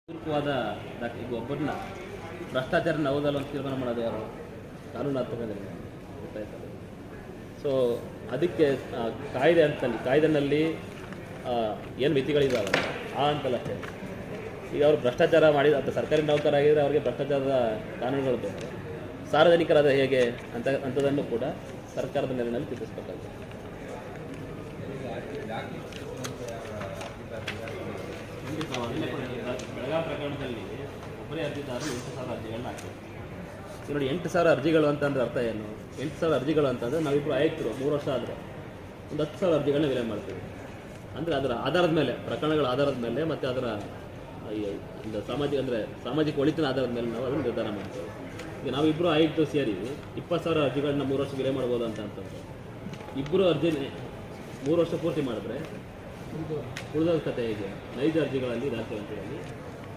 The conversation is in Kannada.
ಪೂರ್ವಕವಾದ ಈಗ ಒಬ್ಬರನ್ನ ಭ್ರಷ್ಟಾಚಾರ ಹೌದಲ್ಲ ಅಂತ ತೀರ್ಮಾನ ಮಾಡೋದು ಯಾರು? ಕಾನೂನಾತ್ಮಕದಲ್ಲಿ ಗೊತ್ತಾಯ್ತಲ್ಲ. ಸೊ ಅದಕ್ಕೆ ಕಾಯ್ದೆನಲ್ಲಿ ಏನು ಮಿತಿಗಳಿದ್ದಾವೆ ಆ ಅಂತಲ್ಲ ಅಷ್ಟೇ. ಈಗ ಅವರು ಭ್ರಷ್ಟಾಚಾರ ಮಾಡಿದ ಅಥವಾ ಸರ್ಕಾರಿ ನೌಕರಾಗಿದ್ದರೆ ಅವರಿಗೆ ಭ್ರಷ್ಟಾಚಾರದ ಕಾನೂನುಗಳು ಬೇಕು. ಸಾರ್ವಜನಿಕರಾದ ಹೇಗೆ ಅಂಥದ್ದನ್ನು ಕೂಡ ಸರ್ಕಾರದ ನೆಲೆಯಲ್ಲಿ ತಿಳಿಸಬೇಕಾಗುತ್ತೆ. ಬೆಳಗಾವಿ ಪ್ರಕರಣದಲ್ಲಿ ಒಬ್ಬರೇ ಅರ್ಜಿದಾರರು 8,000 ಅರ್ಜಿಗಳನ್ನ ಹಾಕಿದ್ರು. ಈಗ ನೋಡಿ, 8,000 ಅರ್ಜಿಗಳು ಅಂತಂದ್ರೆ ಅರ್ಥ ಏನು? 8,000 ಅರ್ಜಿಗಳು ಅಂತಂದರೆ ನಾವಿಬ್ಬರು ಆಯುಕ್ತರು 3 ವರ್ಷ ಆದರೆ ಒಂದು 10,000 ಅರ್ಜಿಗಳನ್ನ ವಿಲೆ ಮಾಡ್ತೀವಿ. ಅಂದರೆ ಅದರ ಆಧಾರದ ಮೇಲೆ, ಪ್ರಕರಣಗಳ ಆಧಾರದ ಮೇಲೆ ಮತ್ತು ಅದರ ಒಂದು ಸಾಮಾಜಿಕ ಒಳಿತಿನ ಆಧಾರದ ಮೇಲೆ ನಾವು ಅದನ್ನು ನಿರ್ಧಾರ ಮಾಡ್ತೇವೆ. ಈಗ ನಾವಿಬ್ಬರು ಆಯುಕ್ತರು ಸೇರಿ 20,000 ಅರ್ಜಿಗಳನ್ನ 3 ವರ್ಷ ವಿಲೆ ಮಾಡ್ಬೋದು ಅಂತಂದ್ರೆ ಇಬ್ಬರು ಅರ್ಜಿ 3 ವರ್ಷ ಪೂರ್ತಿ ಮಾಡಿದ್ರೆ ಉಳಿದ ಕತೆ ಹೇಗೆ? ನೈಜ ಅರ್ಜಿಗಳಲ್ಲಿ ದಾಖಲೆ